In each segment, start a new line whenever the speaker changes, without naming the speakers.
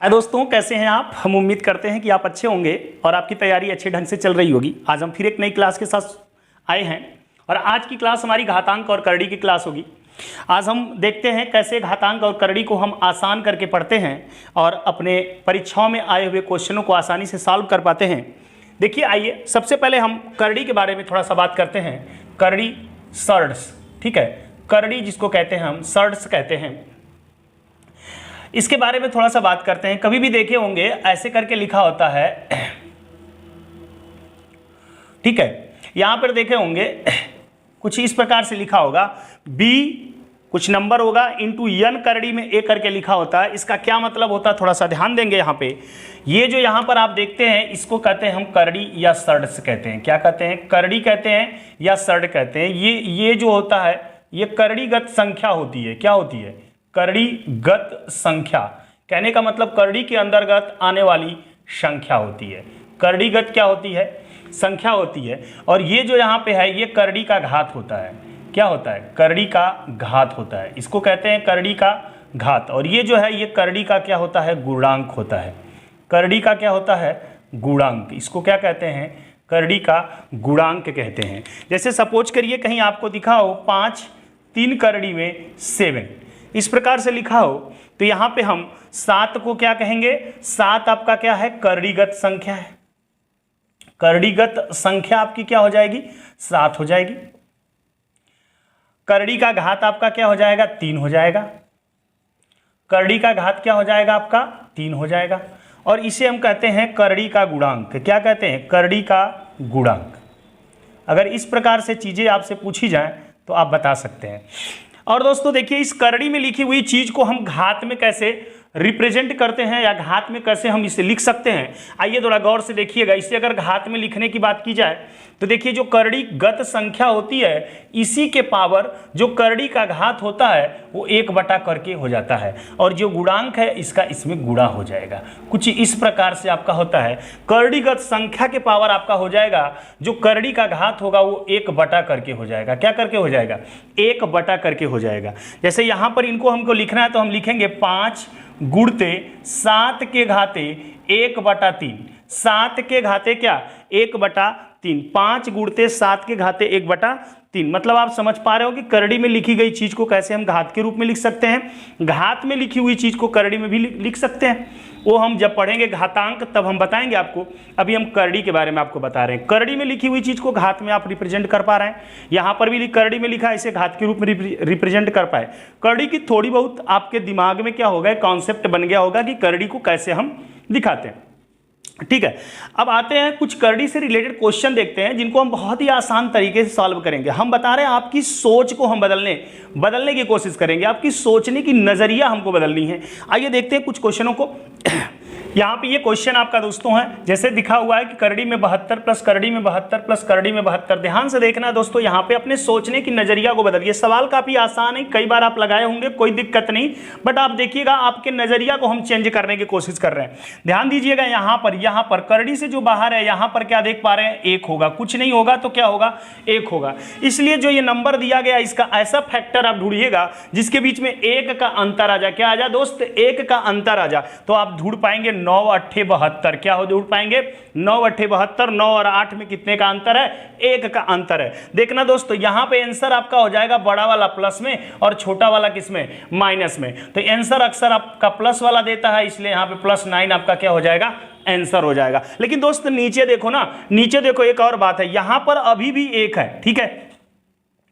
हाय दोस्तों, कैसे हैं आप। हम उम्मीद करते हैं कि आप अच्छे होंगे और आपकी तैयारी अच्छे ढंग से चल रही होगी। आज हम फिर एक नई क्लास के साथ आए हैं और आज की क्लास हमारी घातांक और करड़ी की क्लास होगी। आज हम देखते हैं कैसे घातांक और करड़ी को हम आसान करके पढ़ते हैं और अपने परीक्षाओं में आए हुए क्वेश्चनों को आसानी से सॉल्व कर पाते हैं। देखिए, आइए सबसे पहले हम करड़ी के बारे में थोड़ा सा बात करते हैं। करड़ी सर्ड्स, ठीक है, करड़ी जिसको कहते हैं हम सर्ड्स कहते हैं, इसके बारे में थोड़ा सा बात करते हैं। कभी भी देखे होंगे ऐसे करके लिखा होता है, ठीक है, यहां पर देखे होंगे कुछ इस प्रकार से लिखा होगा, b कुछ नंबर होगा इंटू n करड़ी में a करके लिखा होता है। इसका क्या मतलब होता है थोड़ा सा ध्यान देंगे। यहाँ पे ये जो यहाँ पर आप देखते हैं इसको कहते हैं हम करड़ी या सर्ड्स कहते हैं। क्या कहते हैं? करड़ी कहते हैं या सर्ड कहते हैं। ये जो होता है ये करड़ीगत संख्या होती है। क्या होती है? करड़ीगत संख्या। कहने का मतलब करड़ी के अंतर्गत आने वाली संख्या होती है। करड़ीगत क्या होती है? संख्या होती है। और ये जो यहाँ पे है ये करड़ी का घात होता है। क्या होता है? करड़ी का घात होता है। इसको कहते हैं करड़ी का घात। और ये जो है ये करड़ी का क्या होता है? गुणांक होता है। करड़ी का क्या होता है? गुणांक। इसको क्या कहते हैं? करड़ी का गुणांक कहते हैं। जैसे सपोज करिए कहीं आपको दिखा हो 5 3 करड़ी में 7, इस प्रकार से लिखा हो तो यहाँ पे हम 7 को क्या कहेंगे? 7 आपका क्या है? करड़ीगत संख्या है। करड़ीगत संख्या आपकी क्या हो जाएगी? 7 हो जाएगी। करड़ी का घात आपका क्या हो जाएगा? 3 हो जाएगा। करड़ी का घात क्या हो जाएगा आपका? 3 हो जाएगा। और इसे हम कहते हैं करड़ी का गुणांक। क्या कहते हैं? करड़ी का गुणांक। अगर इस प्रकार से चीजें आपसे पूछी जाए तो आप बता सकते हैं। और दोस्तों देखिए, इस करड़ी में लिखी हुई चीज को हम घात में कैसे रिप्रेजेंट करते हैं या घात में कैसे हम इसे लिख सकते हैं, आइए थोड़ा गौर से देखिएगा। इसे अगर घात में लिखने की बात की जाए तो देखिए, जो करड़ीगत संख्या होती है इसी के पावर जो करड़ी का घात होता है वो 1 करके हो जाता है। और जो गुणांक है इसका इसमें गुणा हो जाएगा। कुछ इस प्रकार से आपका होता है। करड़ीगत संख्या के पावर आपका हो जाएगा, जो करड़ी का घात होगा वो 1 करके हो जाएगा। क्या करके हो जाएगा? 1 करके हो जाएगा। जैसे यहाँ पर इनको हमको लिखना है तो हम लिखेंगे 5 गुणते 7 के घाते 1/3। 7 के घाते क्या? 1/3। 5 गुणते 7 के घाते 1/3। मतलब आप समझ पा रहे हो कि करड़ी में लिखी गई चीज को कैसे हम घात के रूप में लिख सकते हैं। घात में लिखी हुई चीज को करड़ी में भी लिख सकते हैं। वो हम जब पढ़ेंगे घातांक तब हम बताएंगे आपको। अभी हम करड़ी के बारे में आपको बता रहे हैं। करड़ी में लिखी हुई चीज को घात में आप रिप्रेजेंट कर पा रहे हैं। यहाँ पर भी करड़ी में लिखा है, इसे घात के रूप में रिप्रेजेंट कर पाए। करड़ी की थोड़ी बहुत आपके दिमाग में क्या होगा, कॉन्सेप्ट बन गया होगा कि करड़ी को कैसे हम दिखाते हैं। ठीक है, अब आते हैं कुछ करड़ी से रिलेटेड क्वेश्चन देखते हैं जिनको हम बहुत ही आसान तरीके से सॉल्व करेंगे। हम बता रहे हैं आपकी सोच को हम बदलने की कोशिश करेंगे। आपकी सोचने की नजरिया हमको बदलनी है। आइए देखते हैं कुछ क्वेश्चनों को। यहाँ पे ये क्वेश्चन आपका दोस्तों है, जैसे दिखा हुआ है कि करड़ी में 72 प्लस करड़ी में 72 प्लस करड़ी में 72। ध्यान से देखना है दोस्तों, यहाँ पे अपने सोचने की नजरिया को बदलिए। सवाल काफी आसान है, कई बार आप लगाए होंगे, कोई दिक्कत नहीं, बट आप देखिएगा आपके नजरिया को हम चेंज करने की कोशिश कर रहे हैं। ध्यान दीजिएगा, यहाँ पर करड़ी से जो बाहर है यहाँ पर क्या देख पा रहे हैं? 1 होगा। कुछ नहीं होगा तो क्या होगा? 1 होगा। इसलिए जो ये नंबर दिया गया इसका ऐसा फैक्टर आप ढूंढिएगा जिसके बीच में 1 का अंतर आ जाए। क्या आ जाए दोस्त? 1 का अंतर आ जाए तो आप ढूंढ पाएंगे 9 8 72। क्या हो ढूंढ पाएंगे? 9 8 72। 9 और 8 में कितने का अंतर है? 1 का अंतर है। देखना दोस्तों, यहां पे आंसर आपका हो जाएगा बड़ा वाला प्लस में और छोटा वाला किसमें? माइनस में। तो आंसर अक्सर आपका प्लस वाला देता है, इसलिए यहां पे +9 आपका क्या हो जाएगा? आंसर हो जाएगा। लेकिन दोस्त नीचे देखो ना, नीचे देखो, एक और बात है, यहां पर अभी भी 1 है, ठीक है,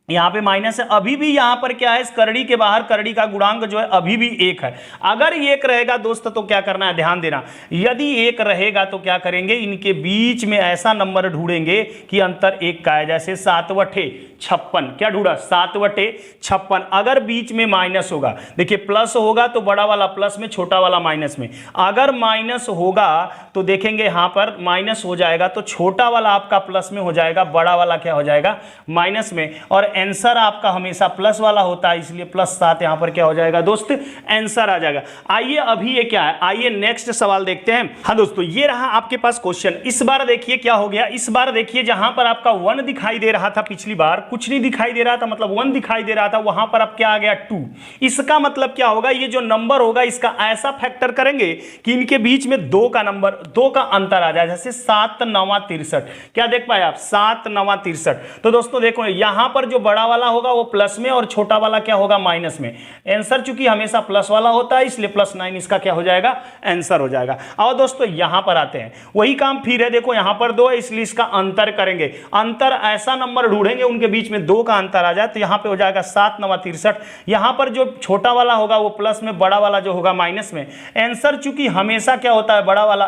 यहाँ पे माइनस है, अभी भी यहाँ पर क्या है? इस करड़ी के बाहर करड़ी का गुणांक जो है अभी भी 1 है। अगर 1 रहेगा दोस्त तो क्या करना है? ध्यान देना, यदि 1 रहेगा तो क्या करेंगे? इनके बीच में ऐसा नंबर ढूंढेंगे कि अंतर 1 का है। जैसे 7/56। क्या ढूंढा? 7/56। अगर बीच में माइनस होगा, देखिए प्लस होगा तो बड़ा वाला प्लस में, छोटा वाला माइनस में। अगर माइनस होगा तो देखेंगे यहाँ पर माइनस हो जाएगा तो छोटा वाला आपका प्लस में हो जाएगा, बड़ा वाला क्या हो जाएगा? माइनस में। और आंसर आपका हमेशा प्लस वाला होता है, इसलिए +7 यहां पर क्या हो जाएगा दोस्त, आंसर आ जाएगा। आइए अभी ये क्या है, आइए नेक्स्ट सवाल देखते हैं। हाँ दोस्तों, ये रहा आपके पास क्वेश्चन। इस बार देखिए क्या हो गया, इस बार देखिए जहां पर आपका 1 दिखाई दे रहा था, पिछली बार कुछ नहीं दिखाई दे रहा था, मतलब 1 दिखाई दे रहा था, वहां पर अब क्या आ गया 2। इसका मतलब क्या होगा, ये जो नंबर होगा इसका ऐसा फैक्टर करेंगे कि इनके बीच में 2 का नंबर, 2 का अंतर आ जाए। जैसे 7 9 63, क्या देख पाए आप, 7 9 63। तो दोस्तों देखो यहां पर जो बड़ा वाला होगा वो प्लस में और छोटा वाला क्या होगा, माइनस में। आंसर चूंकि हमेशा प्लस वाला होता है इसलिए +9 इसका क्या हो जाएगा, आंसर हो जाएगा। और दोस्तों यहां पर आते हैं, वही काम फिर है, देखो यहां पर 2 है इसलिए इसका अंतर करेंगे। अंतर ऐसा नंबर ढूंढेंगे उनके बीच में 2 का अंतर आ जाए, तो यहां पे हो जाएगा 7 9 63। यहां पर जो छोटा वाला होगा वो प्लस में, बड़ा वाला जो होगा माइनस में। आंसर चूंकि हमेशा क्या होता है, बड़ा वाला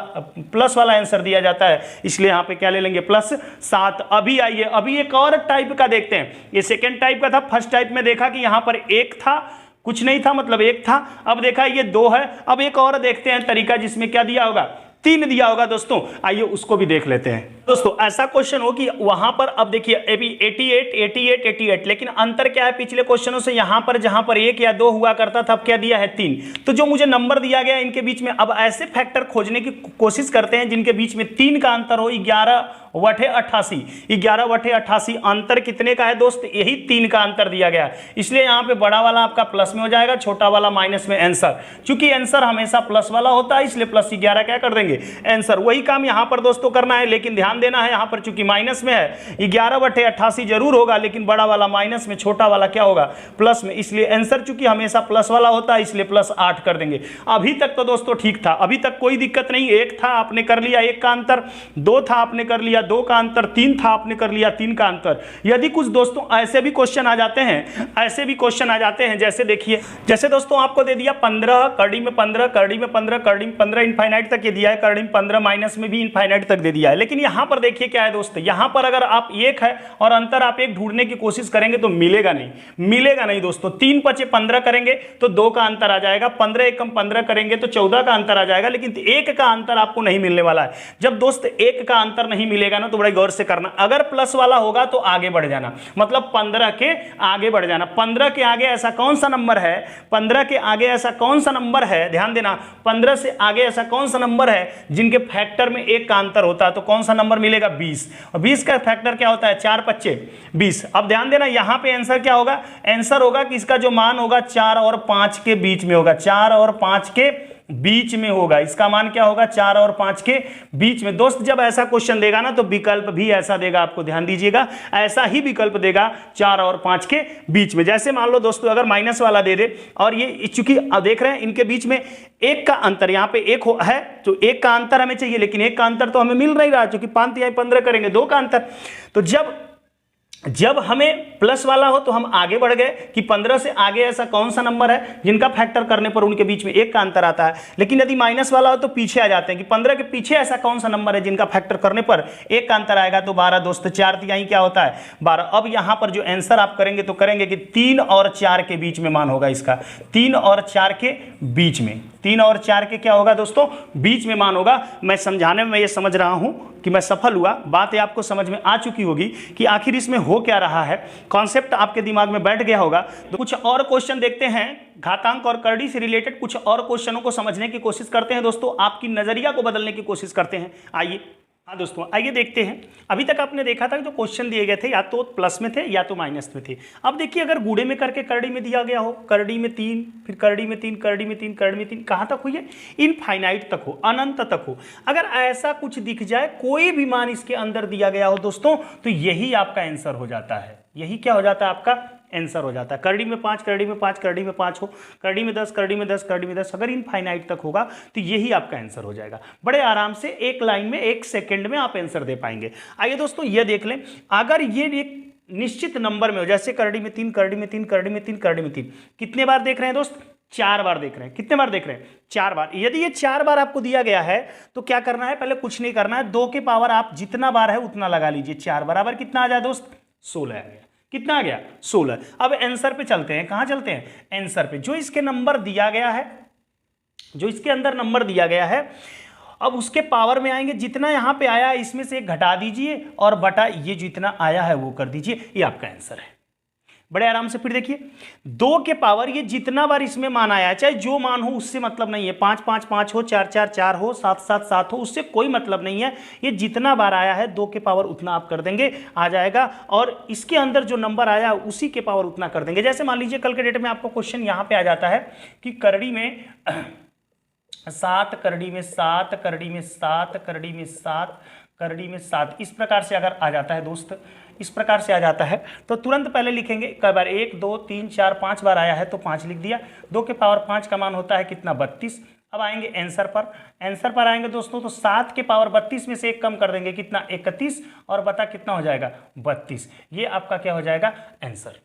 प्लस वाला आंसर दिया जाता है, इसलिए यहां पे क्या ले लेंगे, +7। अभी आइए अभी एक और टाइप का देखते हैं। ये सेकेंड टाइप का था, फर्स्ट टाइप में देखा कि यहां पर 1 था, कुछ नहीं था, मतलब 1 था। अब देखा ये 2 है। अब एक और देखते हैं तरीका जिसमें क्या दिया होगा, 3 दिया होगा दोस्तों। आइए उसको भी देख लेते हैं। दोस्तों ऐसा क्वेश्चन हो कि वहां पर अब देखिए 88 88 88, लेकिन अंतर क्या है पिछले क्वेश्चनों से, यहां पर जहां पर 1 या 2 हुआ करता था, अब क्या दिया है 3। तो जो मुझे नंबर दिया गया इनके बीच में, अब ऐसे फैक्टर खोजने की कोशिश करते हैं जिनके बीच में 3 का अंतर हो। 11/88, 11/88 अंतर कितने का है दोस्त, यही 3 का अंतर दिया गया है, इसलिए यहां पे बड़ा वाला आपका प्लस में हो जाएगा, छोटा वाला माइनस में। आंसर चूंकि आंसर हमेशा प्लस वाला होता है इसलिए +11 क्या कर देंगे, आंसर। वही काम यहां पर दोस्तों करना है, लेकिन ध्यान देना है यहां पर चूंकि माइनस में है, 11/88 जरूर होगा, लेकिन बड़ा वाला माइनस में, छोटा वाला क्या होगा, प्लस में, इसलिए आंसर चूंकि हमेशा प्लस वाला होता है इसलिए +8 कर देंगे। अभी तक तो दोस्तों ठीक था, अभी तक कोई दिक्कत नहीं। 1 था आपने कर लिया 1 का अंतर, 2 था आपने कर लिया 2 का अंतर, 3 था आपने कर लिया 3 का अंतर। यदि कुछ दोस्तों ऐसे भी क्वेश्चन आ जाते हैं, ऐसे भी क्वेश्चन आ जाते हैं, जैसे देखिए, जैसे दोस्तों आपको दे दिया 15, करड़ी में 15, करड़ी में 15, करड़ी में 15, इनफाइनाइट तक ये दिया है, करड़ी में 15, माइनस में भी इनफाइनाइट तक दे दिया है। लेकिन यहां पर देखिए क्या है दोस्त, यहां पर अगर आप 1 है और अंतर आप 1 ढूंढने की कोशिश करेंगे तो मिलेगा नहीं, मिलेगा नहीं दोस्तों। 3 × 15 करेंगे तो 2 का अंतर आ जाएगा, 15 × 15 करेंगे तो 14 का अंतर आ जाएगा, लेकिन 1 का अंतर आपको नहीं मिलने वाला है। जब दोस्त 1 का अंतर नहीं मिलेगा ना, तो बड़े गौर से करना, अगर प्लस वाला होगा तो आगे बढ़ जाना, मतलब 15 के आगे बढ़ जाना। 15 के आगे ऐसा कौन सा नंबर है, 15 के आगे ऐसा कौन सा नंबर है, ध्यान देना, 15 से आगे ऐसा कौन सा नंबर है जिनके फैक्टर में 1 का अंतर होता है, तो कौन सा नंबर मिलेगा, 20। और 20 का फैक्टर क्या होता है, 4 × 5 = 20। अब ध्यान देना यहां पे आंसर क्या होगा, आंसर होगा कि इसका जो मान होगा 4 और 5 के बीच में होगा, 4 और 5 के बीच में होगा। इसका मान क्या होगा, 4 और 5 के बीच में। दोस्त जब ऐसा क्वेश्चन देगा ना तो विकल्प भी ऐसा देगा, आपको ध्यान दीजिएगा, ऐसा ही विकल्प देगा 4 और 5 के बीच में। जैसे मान लो दोस्तों अगर माइनस वाला दे दे और ये चूंकि देख रहे हैं इनके बीच में 1 का अंतर, यहां पे 1 है तो 1 का अंतर हमें चाहिए, लेकिन 1 का अंतर तो हमें मिल नहीं रहा, क्योंकि 5 × 15 करेंगे 2 का अंतर। तो जब हमें प्लस वाला हो तो हम आगे बढ़ गए कि 15 से आगे ऐसा कौन सा नंबर है जिनका फैक्टर करने पर उनके बीच में 1 का अंतर आता है। लेकिन यदि माइनस वाला हो तो पीछे आ जाते हैं कि 15 के पीछे ऐसा कौन सा नंबर है जिनका फैक्टर करने पर 1 का अंतर आएगा, तो 12 दोस्त, 4 तिहाई क्या होता है, 12। अब यहां पर जो आंसर आप करेंगे तो करेंगे कि 3 और 4 के बीच में मान होगा इसका, 3 और 4 के बीच में, 3 और 4 के क्या होगा दोस्तों, बीच में मान होगा। मैं समझाने में ये समझ रहा हूं कि मैं सफल हुआ, बात आपको समझ में आ चुकी होगी कि आखिर इसमें हो क्या रहा है, कॉन्सेप्ट आपके दिमाग में बैठ गया होगा। तो कुछ और क्वेश्चन देखते हैं, घातांक और करड़ी से रिलेटेड कुछ और क्वेश्चनों को समझने की कोशिश करते हैं दोस्तों, आपकी नजरिया को बदलने की कोशिश करते हैं। आइए, हाँ दोस्तों आइए देखते हैं। अभी तक आपने देखा था कि जो क्वेश्चन दिए गए थे या तो प्लस में थे या तो माइनस में थे। अब देखिए अगर गुणे में करके करड़ी में दिया गया हो, करड़ी में 3, फिर करड़ी में 3, करड़ी में 3, करड़ी में 3, कहाँ तक हुई है, इनफाइनाइट तक हो, अनंत तक हो। अगर ऐसा कुछ दिख जाए, कोई भी मान इसके अंदर दिया गया हो दोस्तों, तो यही आपका आंसर हो जाता है, यही क्या हो जाता है, आपका आंसर हो जाता है। करड़ी में 5, करड़ी में 5, करड़ी में 5 हो, करड़ी में 10, करड़ी में 10, करड़ी में 10, अगर इनफाइनाइट तक होगा तो यही आपका आंसर हो जाएगा। बड़े आराम से एक लाइन में 1 सेकंड में आप आंसर दे पाएंगे। आइए दोस्तों ये देख लें, अगर ये एक निश्चित नंबर में हो, जैसे करड़ी में 3, करड़ी में 3, करड़ी में 3, करड़ी में 3, कितने बार देख रहे हैं दोस्त, 4 बार देख रहे हैं। कितने बार देख रहे हैं, 4 बार। यदि ये 4 बार आपको दिया गया है तो क्या करना है, पहले कुछ नहीं करना है, 2 के पावर आप जितना बार है उतना लगा लीजिए। 4 बराबर कितना आ जाए दोस्त, 16 आ गया। कितना आ गया, 16। अब आंसर पे चलते हैं, कहां चलते हैं, आंसर पे। जो इसके नंबर दिया गया है, जो इसके अंदर नंबर दिया गया है, अब उसके पावर में आएंगे, जितना यहां पे आया इसमें से एक घटा दीजिए और बटा ये जितना आया है वो कर दीजिए, ये आपका आंसर है। बड़े आराम से फिर देखिए, 2 के पावर ये जितना बार इसमें मान आया, चाहे जो मान हो उससे मतलब नहीं है, 5 5 5 हो, 4 4 4 हो, 7 7 7 हो, उससे कोई मतलब नहीं है। ये जितना बार आया है 2 के पावर उतना आप कर देंगे, आ जाएगा। और इसके अंदर जो नंबर आया उसी के पावर उतना कर देंगे। जैसे मान लीजिए कल के डेट में आपको क्वेश्चन यहाँ पे आ जाता है कि करड़ी में 7, करड़ी में 7, करड़ी में 7, करड़ी में 7, करड़ी में 7, इस प्रकार से अगर आ जाता है दोस्त, इस प्रकार से आ जाता है तो तुरंत पहले लिखेंगे कई बार 1 2 3 4 5 बार आया है तो 5 लिख दिया। 2 के पावर 5 का मान होता है कितना, 32। अब आएंगे आंसर पर, आंसर पर आएंगे दोस्तों तो 7 के पावर 32 में से 1 कम कर देंगे, कितना, 31, और बता कितना हो जाएगा, 32। ये आपका क्या हो जाएगा, आंसर।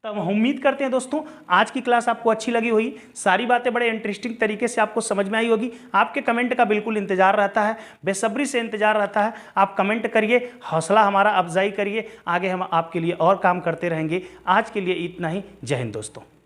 तब हम उम्मीद करते हैं दोस्तों आज की क्लास आपको अच्छी लगी हुई, सारी बातें बड़े इंटरेस्टिंग तरीके से आपको समझ में आई होगी। आपके कमेंट का बिल्कुल इंतजार रहता है, बेसब्री से इंतजार रहता है। आप कमेंट करिए, हौसला हमारा अफजाई करिए, आगे हम आपके लिए और काम करते रहेंगे। आज के लिए इतना ही, जय हिंद दोस्तों।